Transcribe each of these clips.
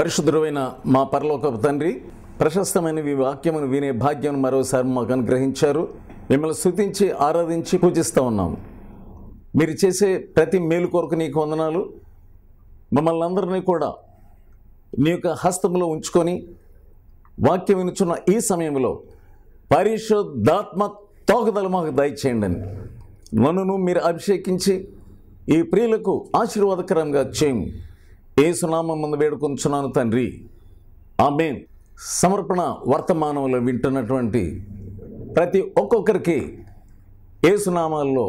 పరిశుద్ధుడైన మా పరలోకపు తండ్రి, ప్రశస్తమైన ఈ వాక్యమును వినే భాగ్యం మరోసారి మాకు అనుగ్రహించారు. మిమ్మల్ని స్తుతించి ఆరాధించి పూజిస్తూ ఉన్నాము. మీరు చేసే ప్రతి మేలు కొరకు నీకు వందనాలు. మమ్మల్ని అందరినీ కూడా నీ యొక్క హస్తంలో ఉంచుకొని వాక్యం వినుచున్న ఈ సమయంలో పరిశుద్ధాత్మ తోకదల మాకు దయచేయండి అని నన్ను మీరు అభిషేకించి ఈ ప్రియులకు ఆశీర్వాదకరంగా చేయము. యేసునామం ముందు వేడుకొంచున్నాను తండ్రి, ఆమేన్. సమర్పణ వర్తమానంలో వింటున్నటువంటి ప్రతి ఒక్కొక్కరికి యేసునామాల్లో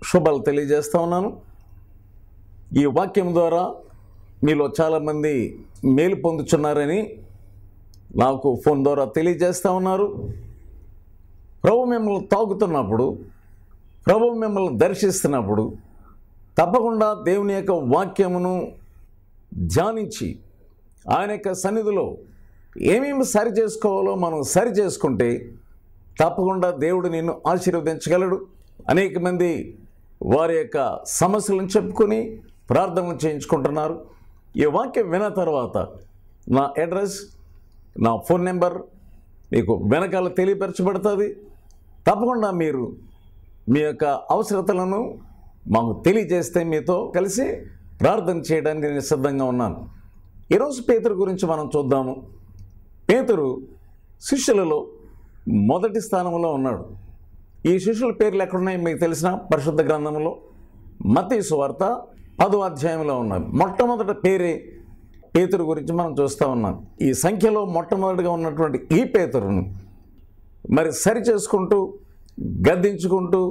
శుభాలు తెలియజేస్తూ ఉన్నాను. ఈ వాక్యం ద్వారా మీలో చాలామంది మేలు పొందుతున్నారని నాకు ఫోన్ ద్వారా తెలియజేస్తూ ఉన్నారు. ప్రభు మిమ్మల్ని తాకుతున్నప్పుడు, ప్రభు మిమ్మల్ని దర్శిస్తున్నప్పుడు తప్పకుండా దేవుని యొక్క వాక్యమును ధ్యానించి ఆయన యొక్క సన్నిధిలో ఏమేమి సరి చేసుకోవాలో మనం సరి చేసుకుంటే తప్పకుండా దేవుడు నిన్ను ఆశీర్వదించగలడు. అనేక మంది వారి యొక్క సమస్యలను చెప్పుకొని ప్రార్థనలు చేయించుకుంటున్నారు. ఈ వాక్యం విన్న తర్వాత నా అడ్రస్, నా ఫోన్ నెంబర్ మీకు వెనకాల తెలియపరచబడుతుంది. తప్పకుండా మీరు మీ యొక్క అవసరతలను మాకు తెలియజేస్తే మీతో కలిసి ప్రార్థన చేయడానికి నేను సిద్ధంగా ఉన్నాను. ఈరోజు పేతురు గురించి మనం చూద్దాము. పేతురు శిష్యులలో మొదటి స్థానంలో ఉన్నాడు. ఈ శిష్యుల పేర్లు ఎక్కడున్నాయి మీకు తెలిసిన పరిశుద్ధ గ్రంథంలో మత్తయి సువార్త 10వ అధ్యాయంలో ఉన్నాయి. మొట్టమొదటి పేరే పేతురు గురించి మనం చూస్తూ ఉన్నాం. ఈ సంఖ్యలో మొట్టమొదటిగా ఉన్నటువంటి ఈ పేతురును మరి సరి చేసుకుంటూ గద్దించుకుంటూ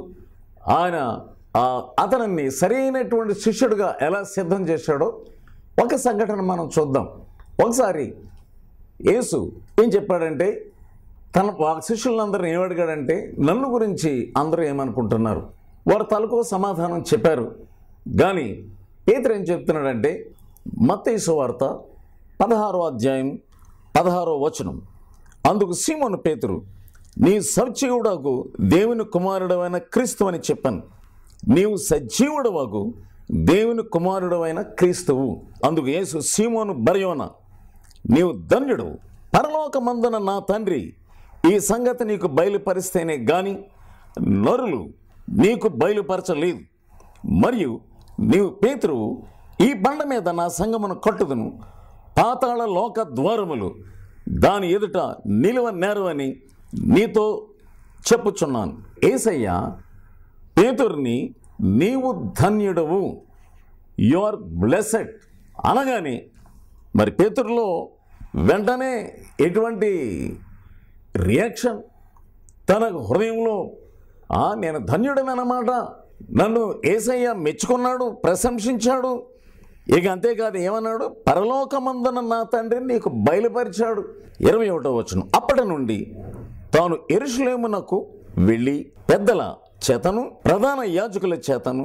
ఆయన అతనిని సరైనటువంటి శిష్యుడిగా ఎలా సిద్ధం చేశాడో ఒక సంఘటన మనం చూద్దాం. ఒకసారి యేసు ఏం చెప్పాడంటే, తన శిష్యులందరినీ ఏమడిగాడంటే, నన్ను గురించి అందరూ ఏమనుకుంటున్నారు? వారు తలకు సమాధానం చెప్పారు. కానీ పేతురు ఏం చెప్తున్నాడంటే, మత్తయి సువార్త 16వ అధ్యాయం 16వ వచనం, అందుకు సీమోను పేతురు, నీ సజీవుడకు దేవుని కుమారుడైన క్రీస్తు అని చెప్పాను. నీవు సజీవుడవగు దేవుని కుమారుడైన క్రీస్తువు. అందుకు యేసు, సీమోను బర్యోనా, నీవు ధన్యుడు, పరలోకమందున నా తండ్రి ఈ సంగతి నీకు బయలుపరిస్తేనే గాని నరులు నీకు బయలుపరచలేదు. మరియు నీవు పేతురు, ఈ బండ మీద నా సంగమును కట్టుదును, పాతాళ లోక ద్వారములు దాని ఎదుట నిలువ నేరవని నీతో చెప్పుచున్నాను. యేసయ్య పేతురుని నీవు ధన్యుడవు, యు ఆర్ బ్లెస్డ్ అనగానే మరి పేతురులో వెంటనే ఎటువంటి రియాక్షన్? తన హృదయంలో నేను ధన్యుడనమాట, నన్ను యేసయ్య మెచ్చుకున్నాడు, ప్రశంసించాడు. ఇక అంతేకాదు, ఏమన్నాడు? పరలోకమందున నా తండ్రిని నీకు బయలుపరిచాడు. 21వ వచనం, అప్పటి నుండి తాను యెరూషలేమునకు వెళ్ళి పెద్దల చేతను, ప్రధాన యాజకుల చేతను,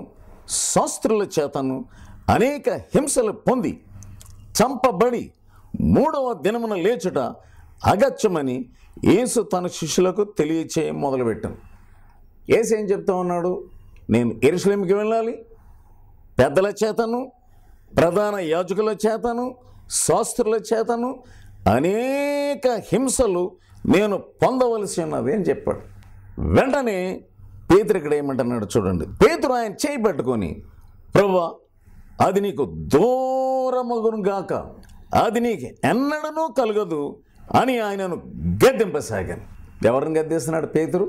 శాస్త్రుల చేతను అనేక హింసలు పొంది చంపబడి 3వ దినమున లేచుట అగత్యమని యేసు తన శిష్యులకు తెలియచేయ మొదలుపెట్టాను. యేసు ఏం చెప్తా ఉన్నాడు? నేను యెరూషలేముకి వెళ్ళాలి, పెద్దల చేతను, ప్రధాన యాజకుల చేతను, శాస్త్రుల చేతను అనేక హింసలు నేను పొందవలసి ఉన్నది అని చెప్పాడు. వెంటనే పేతురు ఇక్కడ ఏమంటున్నాడు చూడండి. పేతురు ఆయన చేయి పట్టుకొని, ప్రభువా అది నీకు దూరమగును గాక, అది నీకు ఎన్నడనూ కలగదు అని ఆయనను గద్దింపసాగాను. ఎవరిని గద్దిస్తున్నాడు పేతురు?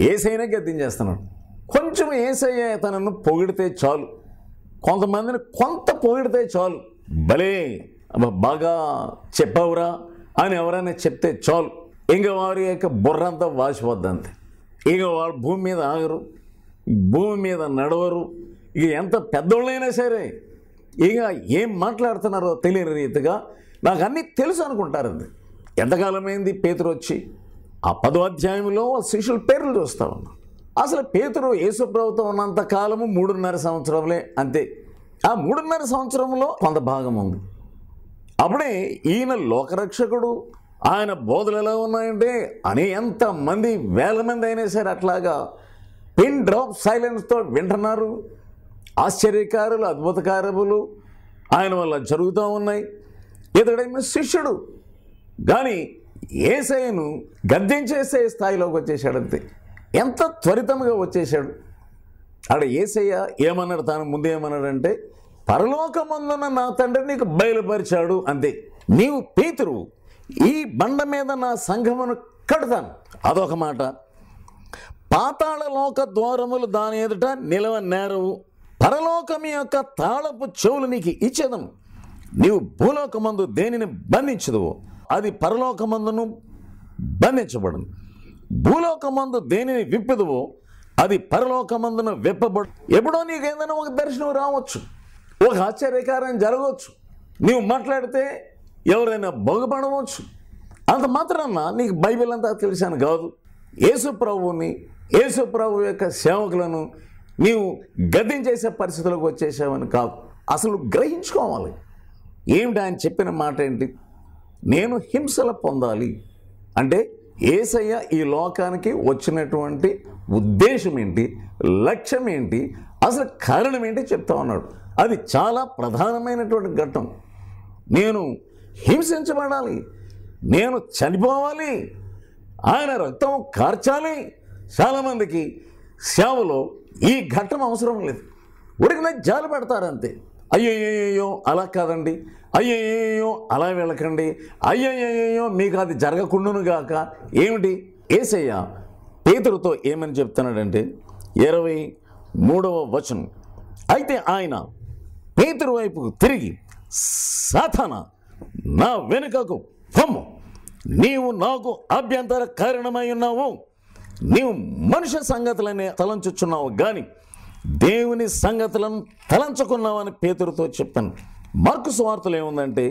యేసయ్యనే గద్దించేస్తున్నాడు. కొంచెం యేసయ్య తనను పొగిడితే చాలు, కొంతమందిని కొంత పొగిడితే చాలు, భలే బాగా చెప్పావురా అని ఎవరైనా చెప్తే చాలు, ఇంకా వారి యొక్క బుర్రంతా వాసిపోద్దంతే. ఇక వాళ్ళు భూమి మీద ఆగరు, భూమి మీద నడవరు. ఇక ఎంత పెద్దోళ్ళైనా సరే ఇక ఏం మాట్లాడుతున్నారో తెలియని రీతిగా నాకు అన్నీ తెలుసు అనుకుంటారు. అది ఎంతకాలమైంది పేతురు వచ్చి? ఆ 10వ అధ్యాయంలో శిష్యుల పేర్లు చూస్తూ ఉన్నాం. అసలు పేతురు యేసు ప్రభుతో ఉన్నంత కాలము 3.5 సంవత్సరములే, అంతే. ఆ 3.5 సంవత్సరంలో కొంత భాగం ఉంది. అప్పుడే ఈయన లోకరక్షకుడు, ఆయన బోధలు ఎలా ఉన్నాయంటే ఎంతమంది వేల మంది అయినా సరే అట్లాగా పిన్ డ్రాప్ సైలెన్స్తో వింటున్నారు. ఆశ్చర్యకారులు, అద్భుత కార్యములు ఆయన వల్ల జరుగుతూ ఉన్నాయి. ఇతడైన శిష్యుడు. కానీ యేసయ్యను గద్దించేసే స్థాయిలోకి వచ్చేసాడంతే. ఎంత త్వరితంగా వచ్చేసాడు. ఆడ యేసయ్య ఏమన్నాడు, తాను ముందు ఏమన్నాడంటే, పరలోకమందున నా తండ్రి నీకు బయలుపరిచాడు అంతే. నీవు పేతురువు, ఈ బండ మీద నా సంఘమును కడతాను. అదొక మాట. పాతాళ లోక ద్వారములు దాని ఎదుట నిలవ నేరవు. పరలోకం యొక్క తాళపు చెవులు నీకు ఇచ్చేదను. నీవు భూలోకమందు దేనిని బంధించదువో అది పరలోకమందును బంధించబడును. భూలోకమందు దేనిని విప్పుదువో అది పరలోకమందును విప్పబడు. ఎప్పుడో నీకు ఏదైనా ఒక దర్శనం రావచ్చు, ఒక ఆశ్చర్యకార్యం జరగవచ్చు, నీవు మాట్లాడితే ఎవరైనా బాగుపడవచ్చు. అంత మాత్రాన నీకు బైబిల్ అంతా తెలిసాను కాదు. యేసు ప్రభువుని, యేసు ప్రభు యొక్క సేవకులను నీవు గద్దించేసే పరిస్థితులకు వచ్చేసావని కాదు. అసలు గ్రహించుకోవాలి. ఏమిటి ఆయన చెప్పిన మాట ఏంటి? నేను హింసలు పొందాలి అంటే యేసయ్య ఈ లోకానికి వచ్చినటువంటి ఉద్దేశం ఏంటి, లక్ష్యం ఏంటి, అసలు కారణం ఏంటి చెప్తా ఉన్నాడు. అది చాలా ప్రధానమైనటువంటి ఘట్టం. నేను హింసించబడాలి, నేను చనిపోవాలి, ఆయన రక్తం కార్చాలి. చాలామందికి సేవలో ఈ ఘట్టం అవసరం లేదు. ఉడికిన జాలి పెడతారంతే. అయ్యయ్యో అలా కాదండి, అయ్యయ్యో అలా వెళ్ళకండి, అయ్యయ్యో మీకు అది జరగకుండాను గాక. ఏమిటి? యేసయ్య పేతురుతో ఏమని చెప్తున్నాడంటే 23వ వచనం, అయితే ఆయన పేతురు వైపుకు తిరిగి, సాతానా నా వెనుకకు పొమ్ము, నీవు నాకు అభ్యంతర కారణమై ఉన్నావు. నీవు మనుష్య సంగతులనే తలంచుచున్నావు కానీ దేవుని సంగతులను తలంచుకున్నావని పేతురుతో చెప్పాను. మార్కు సువార్తలో ఏముందంటే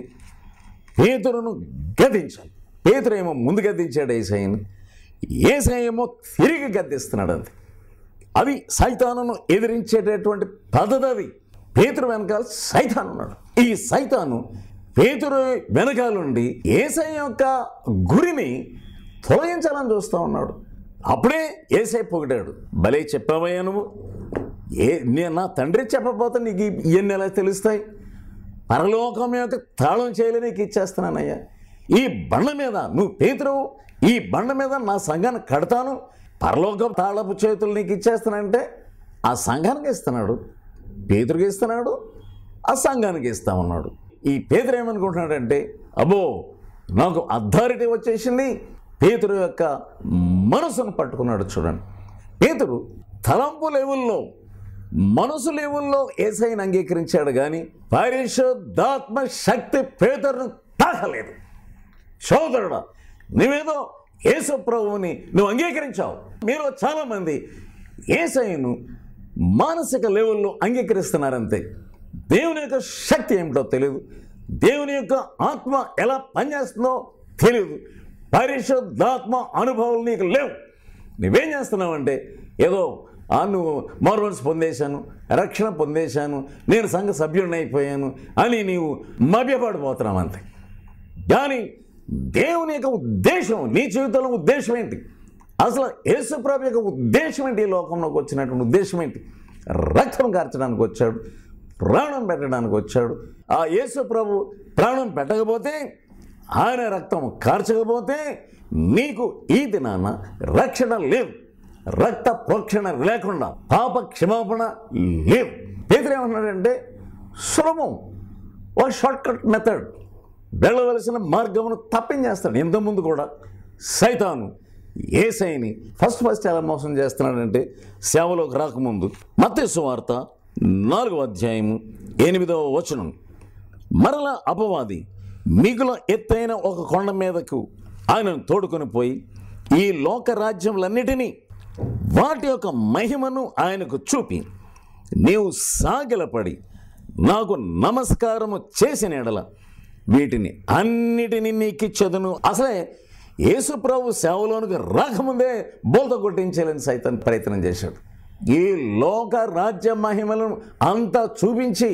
పేతురును గద్దించాలి. పేతురు ఏమో ముందు గద్దించాడు యేసయ్యను, యేసయ్య ఏమో తిరిగి గద్దిస్తున్నాడు. అది సైతానును ఎదిరించేటటువంటి పద్ధతి. అది పేతురు వెనకాల సైతాను ఉన్నాడు. ఈ సైతాను పేతురు వెనకాలండి యేసయ్య యొక్క గురిని తొలగించాలని చూస్తూ ఉన్నాడు. అప్పుడే యేసయ్య పొగిడాడు, భలే చెప్పావయ్యా నువ్వు, నేను నా తండ్రి చెప్పబోతే నీకు ఇవన్నీ ఎలా తెలుస్తాయి? పరలోకం యొక్క తాళం చేయలే నీకు ఇచ్చేస్తున్నానయ్యా. ఈ బండ మీద నువ్వు పేతురువు, ఈ బండ మీద నా సంఘాన్ని కడతాను, పరలోకం తాళపు చేతులు నీకు ఇచ్చేస్తానంటే ఆ సంఘానికి ఇస్తున్నాడు, పేతురుకి ఇస్తున్నాడు, ఆ సంఘానికి ఇస్తా ఉన్నాడు. ఈ పేతురు ఏమనుకుంటున్నాడంటే, అబ్బో నాకు అథారిటీ వచ్చేసింది. పేతురు యొక్క మనసును పట్టుకున్నాడు. చూడండి, పేతురు తలంపు లెవెల్లో, మనసు లెవెల్లో యేసయ్యను అంగీకరించాడు కానీ పరిశుద్ధాత్మ శక్తి పేతురును తాకలేదు. సోదరుడా, నువ్వేదో యేసు ప్రభువుని నువ్వు అంగీకరించావు. మీరు చాలామంది యేసయ్యను మానసిక లెవెల్లో అంగీకరిస్తున్నారంతే. దేవుని యొక్క శక్తి ఏమిటో తెలియదు, దేవుని యొక్క ఆత్మ ఎలా పనిచేస్తుందో తెలియదు, పరిశుద్ధాత్మ అనుభవాలు నీకు లేవు. నువ్వేం చేస్తున్నావంటే ఏదో నువ్వు మార్వల్స్ పొందేశాను, రక్షణ పొందేశాను, నేను సంఘ సభ్యుడిని అయిపోయాను అని నీవు మభ్యపడిపోతున్నావు అంతే. కానీ దేవుని యొక్క ఉద్దేశం, నీ జీవితంలో ఉద్దేశం ఏంటి? అసలు యేసు ప్రభు యొక్క ఉద్దేశం ఏంటి? ఈ లోకంలోకి వచ్చినటువంటి ఉద్దేశం ఏంటి? రక్తం కార్చడానికి వచ్చాడు, ప్రాణం పెట్టడానికి వచ్చాడు. ఆ యేసు ప్రభు ప్రాణం పెట్టకపోతే, ఆయన రక్తం కార్చకపోతే నీకు ఈ దినాన రక్షణ లేదు. రక్త ప్రోక్షణ లేకుండా పాప క్షమాపణ లేవు. పేతురు ఏమన్నాడంటే సులభం, ఒక షార్ట్కట్ మెథడ్, వెళ్ళవలసిన మార్గమును తప్పించేస్తాడు. ఇంతకుముందు కూడా సైతాను యేసయ్యని ఫస్ట్ ఎలా మోసం చేస్తున్నాడంటే సేవలోకి రాకముందు మత్తయి సువార్త 4వ అధ్యాయము 8వ వచనం, మరలా అపవాది మిగుల ఎత్తైన ఒక కొండ మీదకు ఆయనను తోడుకొని పోయి ఈ లోక రాజ్యములన్నిటినీ వాటి యొక్క మహిమను ఆయనకు చూపి, నీవు సాగిలపడి నాకు నమస్కారము చేసిన ఎడల వీటిని అన్నిటినీ నీకిచ్చెదను. అసలే యేసు ప్రభు సేవలోనికి రాకముందే బోల్త కొట్టించాలని సైతం ప్రయత్నం చేశాడు. ఈ లోక రాజ్య మహిమలను అంతా చూపించి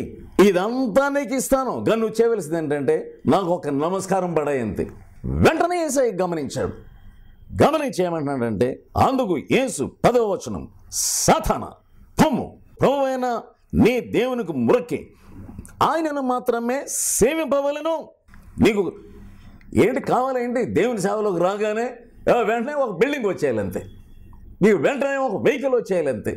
ఇదంతా నీకు ఇస్తాను, కానీ నువ్వు చేయవలసింది ఏంటంటే నాకు ఒక నమస్కారం పడాయంతే. వెంటనే యేసయ్య గమనించాడు. గమనించేయమంటున్నాడంటే అందుకు యేసు 10వ వచనం, సాతానా పొమ్ము, ప్రభువైన నీ దేవునికి మ్రొక్కి ఆయనను మాత్రమే సేవింపవలెను. నీకు ఏంటి కావాలేంటి? దేవుని సేవలోకి రాగానే వెంటనే ఒక బిల్డింగ్ వచ్చేయాలంతే, నీకు వెంటనే ఒక వెహికల్ వచ్చేయాలంతే,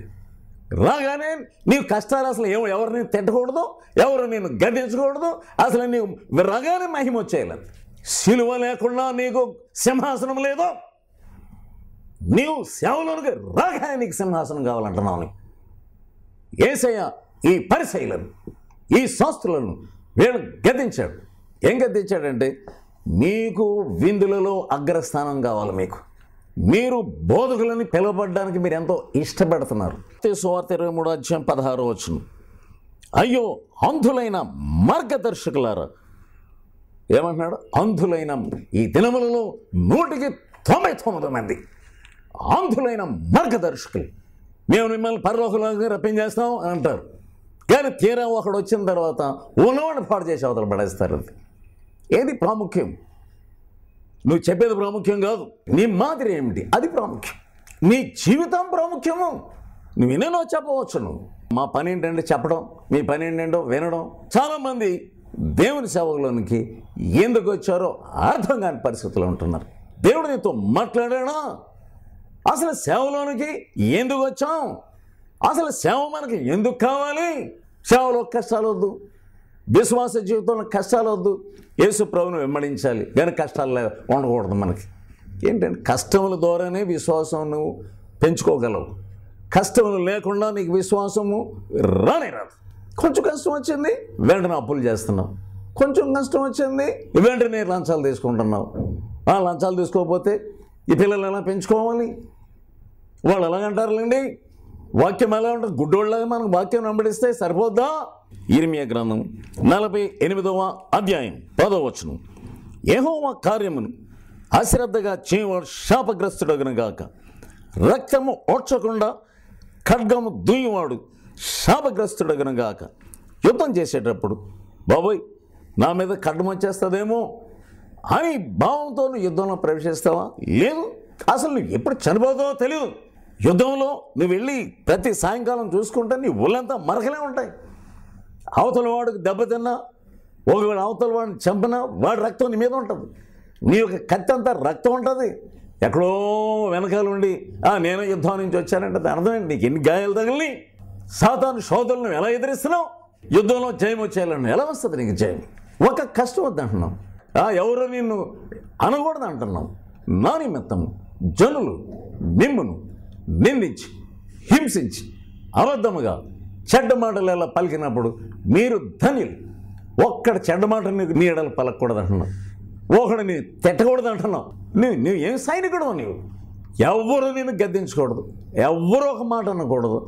రాగానే నీకు కష్టాలు అసలు ఎవరిని తిట్టకూడదు, ఎవరు నేను గద్దించకూడదు, అసలు నీకు రాగానే మహిమ వచ్చేయాలంతే. సిలువ లేకుండా నీకు సింహాసనం లేదు. నీవు సేవలోనికి రాగానే నీకు సింహాసనం కావాలంటున్నావు. యేసయ్య ఈ పరిసయ్యులను, ఈ శాస్త్రులను వీళ్ళు గద్దించాడు. ఏం గద్దించాడంటే, మీకు విందులలో అగ్రస్థానం కావాలి, మీరు బోధకులని పిలువబడడానికి మీరు ఎంతో ఇష్టపడుతున్నారు. సువార్త 23:16 అయ్యో అంధులైన మార్గదర్శకులారా, ఏమంటున్నాడు? అంధులైన ఈ దినములలో 199 మంది అంధులైన మార్గదర్శకులు, మేము మిమ్మల్ని పరలోకంలోకి రప్పించేస్తాం అని అంటారు. కానీ తీరా ఒకడు వచ్చిన తర్వాత ఉన్నవాడిని పాడు చేసి అవతల పడేస్తారు. అది ఏది ప్రాముఖ్యం? నువ్వు చెప్పేది ప్రాముఖ్యం కాదు, నీ మాదిరి ఏమిటి అది ప్రాముఖ్యం, నీ జీవితం ప్రాముఖ్యము. నువ్వు ఎన్నెన్నో చెప్పవచ్చు. నువ్వు మా పని ఏంటంటే చెప్పడం, మీ పని ఏంటంటో వినడం. చాలామంది దేవుని సేవలోనికి ఎందుకు వచ్చారో అర్థం కాని పరిస్థితుల్లో ఉంటున్నారు. దేవుడు నీతో మాట్లాడాడా? అసలు సేవలోనికి ఎందుకు వచ్చాం? అసలు సేవ మనకి ఎందుకు కావాలి? సేవలో కష్టాలు వద్దు, విశ్వాస జీవితంలో కష్టాలు వద్దు, యేసు ప్రభువును వెంబడించాలి, కానీ కష్టాలు ఉండకూడదు. మనకి ఏంటంటే కష్టముల ద్వారానే విశ్వాసం నువ్వు పెంచుకోగలవు. కష్టములు లేకుండా నీకు విశ్వాసము రానే రాదు. కొంచెం కష్టం వచ్చింది వెంటనే అప్పులు చేస్తున్నావు, కొంచెం కష్టం వచ్చింది వెంటనే లంచాలు తీసుకుంటున్నావు. ఆ లంచాలు తీసుకోకపోతే ఈ పిల్లలు ఎలా పెంచుకోవాలి? వాళ్ళు ఎలాగంటారులేండి, వాక్యం ఎలా ఉంటుంది? గుడ్డోళ్ళగా మనకు వాక్యం వెంబడిస్తే సరిపోద్దా? ఇర్మియా గ్రంథం 48:10 యెహోవా కార్యమును అశ్రద్ధగా చేయవాడు శాపగ్రస్తుడగును గాక, రక్తము ఓడ్చకుండా ఖడ్గము దూయవాడు శాపగ్రస్తుడగును గాక. యుద్ధం చేసేటప్పుడు బాబోయ్ నా మీద ఖడ్గం వచ్చేస్తుందేమో అని భావంతో నువ్వు యుద్ధంలో ప్రవేశిస్తావా? లేదు. అసలు నువ్వు ఎప్పుడు చనిపోతావో తెలియదు. యుద్ధంలో నువ్వు వెళ్ళి ప్రతి సాయంకాలం చూసుకుంటే నీ ఒళ్ళంతా మరకలే ఉంటాయి. అవతల వాడికి దెబ్బతిన్నా, ఒకవేళ అవతల వాడిని చంపినా వాడి రక్తం నీ మీద ఉంటుంది, నీ యొక్క కత్తి అంతా రక్తం ఉంటుంది. ఎక్కడో వెనకాల ఉండి నేను యుద్ధం నుంచి వచ్చానంటే అర్థమేంటి? నీకు ఎన్ని గాయాలు తగిలి? సాతాను శోధనను ఎలా ఎదిరిస్తున్నావు? యుద్ధంలో జయం వచ్చేయాలని ఎలా వస్తుంది నీకు జయం? ఒక కష్టం వద్దంటున్నావు, ఎవరు నిన్ను అనకూడదు అంటున్నావు. నా నిమిత్తం జనులు మిమ్మును నిందించి హింసించి అబద్ధముగా చెడ్డ మాటలు ఎలా పలికినప్పుడు మీరు ధన్యులు. ఒక్కడ చెడ్డ మాట నీ ఎడలు పలకూడదు అంటున్నావు, ఒకడిని తిట్టకూడదు అంటున్నావు. నువ్వు ఏం సైనికుడు? నువ్వు ఎవ్వరూ నేను గద్దించకూడదు, ఎవ్వరూ ఒక మాట అనకూడదు.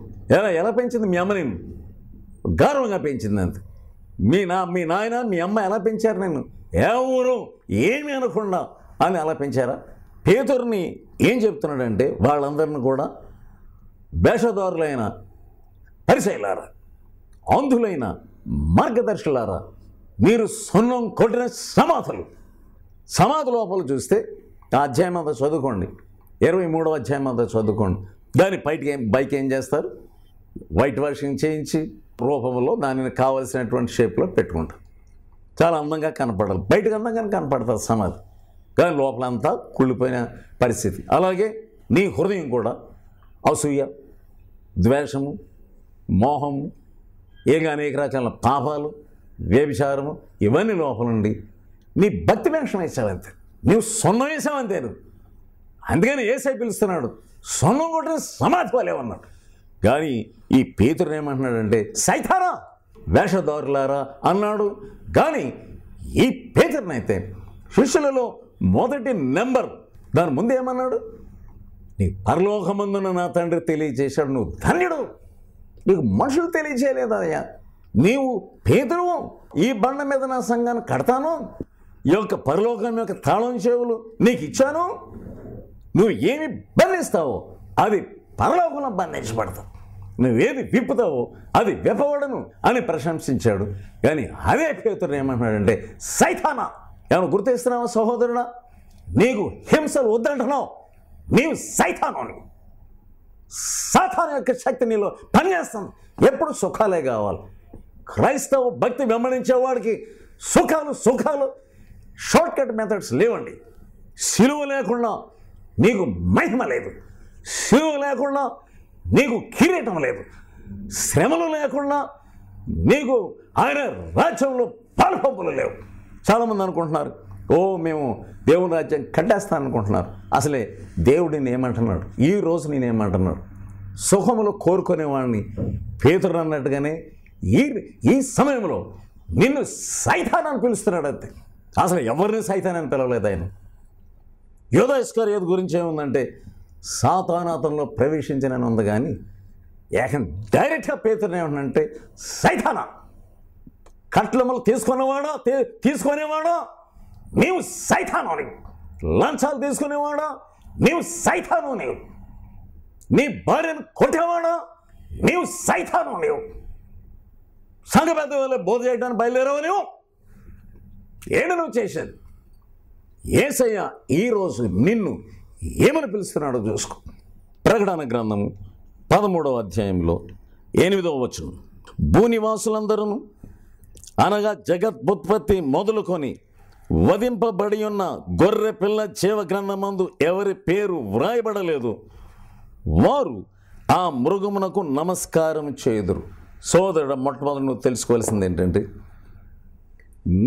ఎలా పెంచింది మీ అమ్మ? నేను గౌరవంగా పెంచింది అంతే. మీ నాయన మీ అమ్మ ఎలా పెంచారు? నేను ఎవరు ఏమి అనకుండా అని అలా పెంచారా? పేతురుని ఏం చెప్తున్నాడంటే, వాళ్ళందరిని కూడా వేషధారులైన పరిసయ్యులారా, అంధులైన మార్గదర్శులారా, మీరు సున్నం కొట్టిన సమాధి లోపల చూస్తే ఆ అధ్యాయం అంతా చదువుకోండి, 23వ అధ్యాయం అంతా చదువుకోండి. దాని బైక్ ఏం చేస్తారు? వైట్ వాషింగ్ చేయించి రూపంలో దానిని కావలసినటువంటి షేప్లో పెట్టుకుంటారు. చాలా అందంగా కనపడాలి, బయటకు అందంగా కనపడుతుంది సమాధి, కానీ లోపలంతా కుళ్ళిపోయిన పరిస్థితి. అలాగే నీ హృదయం కూడా అసూయ, ద్వేషము, మోహము, అనేక రకాల పాపాలు, వ్యభిచారము ఇవన్నీ లోపల నుండి నీ భక్తి వేషం వేసావంతే, నీవు సొన్నం వేసావంతే. అందుకని యేసయ్య పిలుస్తున్నాడు, సొన్నం కొట్టిన సమాధి వాళ్ళేమన్నాడు. కానీ ఈ పేతురు ఏమంటున్నాడంటే, సైతానా వేషధారులారా అన్నాడు. కానీ ఈ పేతురునైతే శిష్యులలో మొదటి నెంబర్ దాని ముందు ఏమన్నాడు? నీ పరలోకమందున నా తండ్రి తెలియజేశాడు, నువ్వు ధన్యుడు. నీకు మనుషులు తెలియజేయలేదయ్యా, నీవు పేతురువు. ఈ బండ మీద నా సంఘాన్ని కడతాను, ఈ యొక్క పరలోకం యొక్క తాళం చెవులు నీకు ఇచ్చాను, నువ్వు ఏమి బంధిస్తావో అది పరలోకంలో బంధించబడతావు, నువ్వేది విప్పుతావో అది విప్పబడను అని ప్రశంసించాడు. కానీ అదే పేతురు ఏమంటున్నాడంటే, సైతానా, ఏమైనా గుర్తిస్తున్నావా సహోదరుడా? నీకు హింసలు వద్దంటున్నావు, నీవు సైతాను. సాతాను యొక్క శక్తి నీలో పనిచేస్తుంది. ఎప్పుడు సుఖాలే కావాలి. క్రైస్తవ భక్తి వెంబడించేవాడికి సుఖాలు షార్ట్ కట్ మెథడ్స్ లేవండి. సిలువ లేకుండా నీకు మహిమ లేదు, సిలువ లేకుండా నీకు కిరీటం లేదు, శ్రమలు లేకుండా నీకు ఆయన రాజ్యంలో పాలుపంపులు లేవు. చాలామంది అనుకుంటున్నారు, ఓ మేము దేవుని రాజ్యం కట్టేస్తాను అనుకుంటున్నారు. అసలే దేవుడిని ఏమంటున్నాడు, ఈ రోజు నేనేమంటున్నాడు, సుఖములు కోరుకునేవాడిని పేతురు అన్నట్టుగానే ఈ సమయంలో నిన్ను సైతాన్ అని పిలుస్తున్నాడు. అంతే, అసలు ఎవరిని సైతాన్ అని పిలవలేదు ఆయన. యూదా ఇస్కరియోతు గురించి ఏముందంటే సాతాను అతనిలో ప్రవేశించనని ఉంది, కానీ ఏకం డైరెక్ట్గా పేతురుని ఏమంటే సైతానా, కట్లములు తీసుకునేవాడా నీవు సైతాను, నీవు లంచాలు తీసుకునేవాడా నీవు సైతాను, నీవు నీ భార్యను కొట్టేవాడా నీవు సైతాను, నీవు సంఘ పెద్ద వాళ్ళ బోధ చేయడానికి బయలుదేరావు, నీవు ఏడు నువ్వు చేసేది. యేసయ్య ఈరోజు నిన్ను ఏమని పిలుస్తున్నాడో చూసుకో. ప్రకటన గ్రంథము 13వ అధ్యాయంలో 8వ వచనం, భూనివాసులందరూ అనగా జగత్పత్తి మొదలుకొని వధింపబడి ఉన్న గొర్రె పిల్ల జీవ గ్రంథమందు ఎవరి పేరు వ్రాయబడలేదు వారు ఆ మృగమునకు నమస్కారం చేయుదురు. సోదరుడు, మొట్టమొదటి నువ్వు తెలుసుకోవాల్సింది ఏంటంటే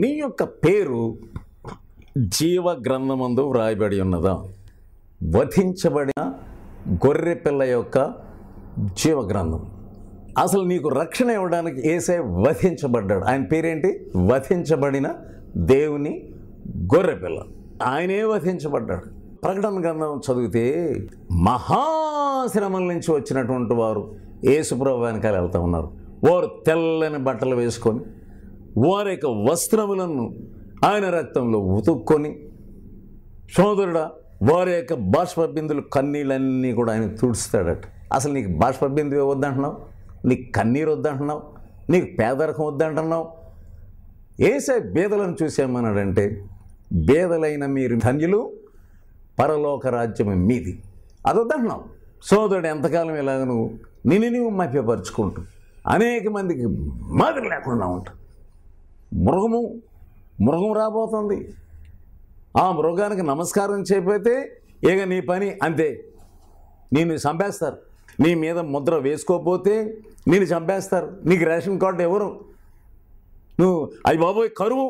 నీ యొక్క పేరు జీవ గ్రంథమందు వ్రాయబడి ఉన్నదా? వధించబడిన గొర్రె పిల్ల యొక్క జీవ గ్రంథం. అసలు నీకు రక్షణ ఇవ్వడానికి యేసయ్య వధించబడ్డాడు. ఆయన పేరేంటి? వధించబడిన దేవుని గొర్రె పిల్ల. ఆయనే వధించబడ్డాడు. ప్రకటన గ్రంథం చదివితే మహాశ్రమల నుంచి వచ్చినటువంటి వారు యేసుప్రభు వెనకాల వెళ్తూ ఉన్నారు. వారు తెల్లని బట్టలు వేసుకొని వారి యొక్క వస్త్రములను ఆయన రక్తంలో ఉతుక్కొని, సోదరుడా, వారి యొక్క బాష్పబిందులు కన్నీళ్ళన్నీ కూడా ఆయన తుడుస్తాడట. అసలు నీకు బాష్పబిందు వద్దంటున్నావు, నీకు కన్నీరు వద్దంటున్నావు, నీకు పేదరికం వద్దంటున్నావు. యేసయ్య బేదలను చూసేమన్నాడంటే బేదలైన మీరు ధన్యులు, పరలోక రాజ్యం మీది. అది వద్దంటున్నావు. సోదరుడు, ఎంతకాలం ఇలాగ నువ్వు మభ్యపరుచుకుంటూ అనేక మందికి మాదిరి లేకుండా ఉంటావు. మృగం రాబోతుంది. ఆ మృగానికి నమస్కారం చేయకపోతే ఇక నీ పని అంతే, నిన్ను చంపేస్తారు. నీ మీద ముద్ర వేసుకోకపోతే నిన్ను చంపేస్తారు. నీకు రేషన్ కార్డు ఎవరు? నువ్వు అయ్యి బాబోయ్ కరువు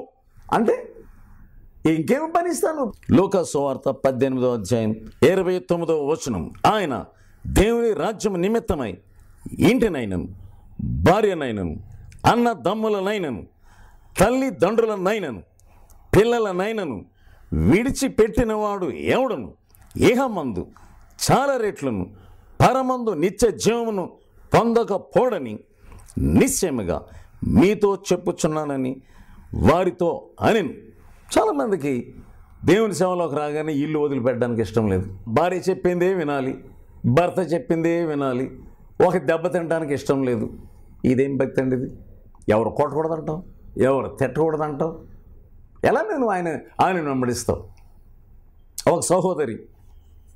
అంటే ఇంకేమి పని ఇస్తాను? లూకా సువార్త 18వ అధ్యాయం 29వ వచనం, ఆయన దేవుని రాజ్యం నిమిత్తమై ఇంటినైనను, భార్యనైనను, అన్నదమ్ములనైనను, తల్లిదండ్రులనైనను, పిల్లలనైనను విడిచిపెట్టినవాడు ఎవడును ఇహమందు చాలా రెట్లను పరమందు నిత్య జీవమును పొందకపోడని నిశ్చయముగా మీతో చెప్పుచున్నానని వారితో అనెను. చాలామందికి దేవుని సేవలోకి రాగానే ఇల్లు వదిలిపెట్టడానికి ఇష్టం లేదు. భార్య చెప్పిందే వినాలి, భర్త చెప్పిందే వినాలి, ఒక దెబ్బ తినడానికి ఇష్టం లేదు. ఇదేం భక్తి అండి ఇది? ఎవరు కొట్టకూడదంటావు, ఎవరు తిట్టకూడదంటావు, ఎలా నేను ఆయన వెంబడిస్తావు? ఒక సహోదరి,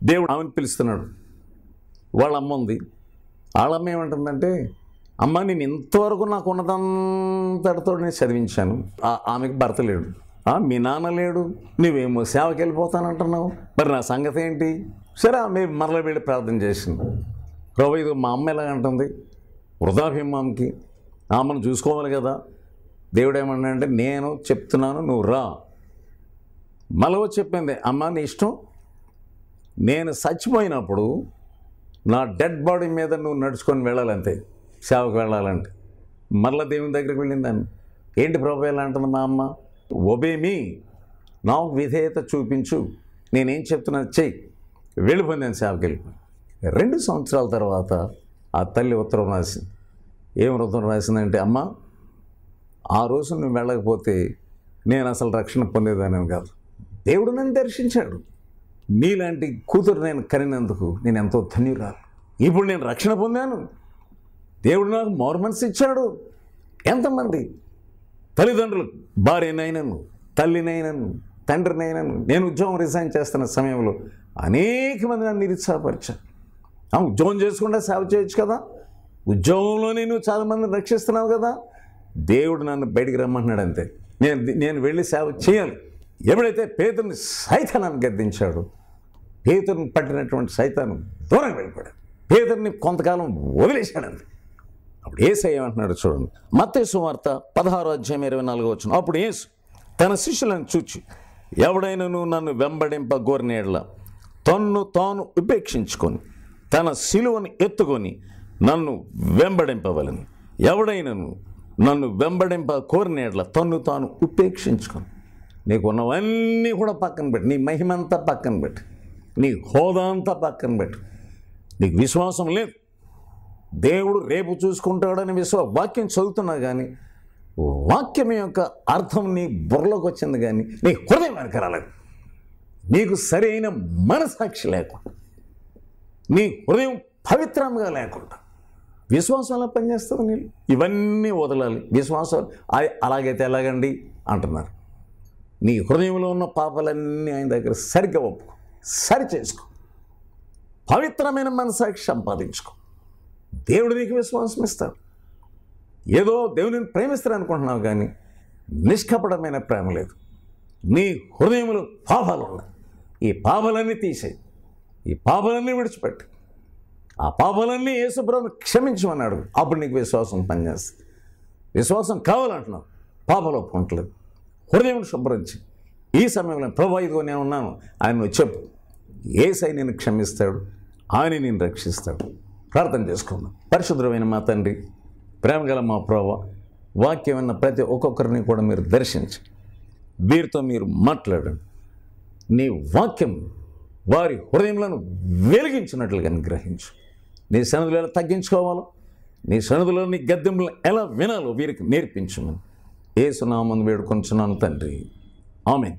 దేవుడు ఆమెను పిలుస్తున్నాడు. వాళ్ళ అమ్మ ఉంది. వాళ్ళమ్మ ఏమంటుందంటే, అమ్మ నేను ఇంతవరకు నాకు ఉన్నదంతటితో నేను చదివించాను. ఆమెకు భర్త లేడు, మీ నాన్న లేడు, నువ్వేమో సేవకి వెళ్ళిపోతానంటున్నావు, మరి నా సంగతి ఏంటి? సరే ఆమె మరల వెళ్ళి ప్రార్థన చేసింది. ప్రభు, ఇది మా అమ్మ ఎలాగంటుంది, వృధాభిమానికి ఆమెను చూసుకోవాలి కదా. దేవుడు ఏమన్నా అంటే, నేను చెప్తున్నాను నువ్వు రా. మళ్ళీ చెప్పింది, అమ్మ నీ ఇష్టం, నేను చచ్చిపోయినప్పుడు నా డెడ్ బాడీ మీద నువ్వు నడుచుకొని వెళ్ళాలంతే, సేవకు వెళ్ళాలంటే. మరలా దేవుని దగ్గరికి వెళ్ళిందాన్ని. ఏంటి ప్రభు ఎలా అంటుంది మా అమ్మ? ఒబే మీ, నాకు విధేయత చూపించు, నేనేం చెప్తున్నా చెయ్యి. వెళ్ళిపోయింది సేవకి వెళ్ళిపోయి. 2 సంవత్సరాల తర్వాత ఆ తల్లి ఉత్తరం రాసింది. ఏం ఉత్తరం రాసిందంటే, అమ్మ ఆ రోజు నువ్వు వెళ్ళకపోతే నేను అసలు రక్షణ పొందేదాన్ని కాదు. దేవుడు నన్ను దర్శించాడు. నీలాంటి కూతురు నేను కనినందుకు నేను ఎంతో ధన్యురాలు. ఇప్పుడు నేను రక్షణ పొందాను. దేవుడు నాకు మారు మనసు ఇచ్చాడు. ఎంతమంది తల్లిదండ్రులు, భార్యనైనను, తల్లినైనను, తండ్రినైనను, నేను ఉద్యోగం రిజైన్ చేస్తున్న సమయంలో అనేక మంది నన్ను నిరుత్సాహపరిచాను. ఉద్యోగం చేసుకుంటే సేవ చేయొచ్చు కదా, ఉద్యోగంలోనే నువ్వు చాలామందిని రక్షిస్తున్నావు కదా. దేవుడు నన్ను బయటికి రమ్మంటున్నాడు అంతే. నేను వెళ్ళి సేవ చేయాలి. ఎప్పుడైతే పేతురుని సైతానాన్ని గద్దించాడో పేతురుని పట్టినటువంటి సైతాను దూరం వెళ్ళిపోయాడు. పేతురుని కొంతకాలం వదిలేశాడండి. అప్పుడు యేసు ఏమంటున్నాడు చూడండి, మత్తయి సువార్త 16:24. అప్పుడు యేసు తన శిష్యులను చూచి, ఎవడైనను నన్ను వెంబడింప గోరిన యెడల తన్ను తాను ఉపేక్షించుకొని తన సిలువను ఎత్తుకొని నన్ను వెంబడింపవలను. ఎవడైనను నన్ను వెంబడింప కోరిన యెడల తన్ను తాను ఉపేక్షించుకొని, నీకున్నవన్నీ కూడా పక్కన పెట్టి, నీ మహిమంతా పక్కన పెట్టి, నీ హోదా అంతా పక్కన పెట్టి, నీకు విశ్వాసం లేదు, దేవుడు రేపు చూసుకుంటాడని వాక్యం చదువుతున్నా కానీ వాక్యం యొక్క అర్థం నీ బుర్రలోకి వచ్చింది కానీ నీ హృదయం వెనక రాలేదు. నీకు సరైన మనసాక్షి లేకుండా, నీ హృదయం పవిత్రంగా లేకుండా విశ్వాసం ఎలా పనిచేస్తుంది? నీళ్ళు ఇవన్నీ వదలాలి. విశ్వాసం అలాగైతే ఎలాగండి అంటున్నారు. నీ హృదయంలో ఉన్న పాపాలన్నీ ఆయన దగ్గర సరిగ్గా ఒప్పుకో, సరి చేసుకో, పవిత్రమైన మనసాక్షి సంపాదించుకో. దేవుడు నీకు విశ్వాసం ఇస్తాడు. ఏదో దేవుడిని ప్రేమిస్తాడు అనుకుంటున్నావు కానీ నిష్కపటమైన ప్రేమ లేదు. నీ హృదయంలో పాపాలు ఉన్నాయి. ఈ పాపాలన్నీ తీసేయి, ఈ పాపాలన్నీ విడిచిపెట్టు. ఆ పాపాలన్నీ యేసుప్రభువుని క్షమించమన్నాడు. అప్పుడు నీకు విశ్వాసం పనిచేస్తుంది. విశ్వాసం కావాలంటున్నావు, పాపాలు ఒప్పుకుంటలేదు. హృదయం శుభ్రించి ఈ సమయంలో ప్రభు ఇదిగో నేను ఉన్నాను ఆయన చెప్పు. యేసయ్య నిన్ను క్షమిస్తాడు, ఆయన నిన్ను రక్షిస్తాడు. ప్రార్థన చేసుకుందాం. పరిశుద్ధమైన మా తండ్రి, ప్రేమగల మా ప్రభువా, వాక్యం అన్న ప్రతి ఒక్కొక్కరిని కూడా మీరు దర్శించి వీరితో మీరు మాట్లాడండి. నీ వాక్యం వారి హృదయంలో వెలిగించినట్లుగా గ్రహించు. నీ సన్నిధిలో ఎలా తగ్గించుకోవాలో, నీ సన్నిధిలో నీ గద్దెంలో ఎలా వినాలో వీరికి నేర్పించమని యేసు నామమున వేడుకొంచున్నాను తండ్రి. ఆమేన్.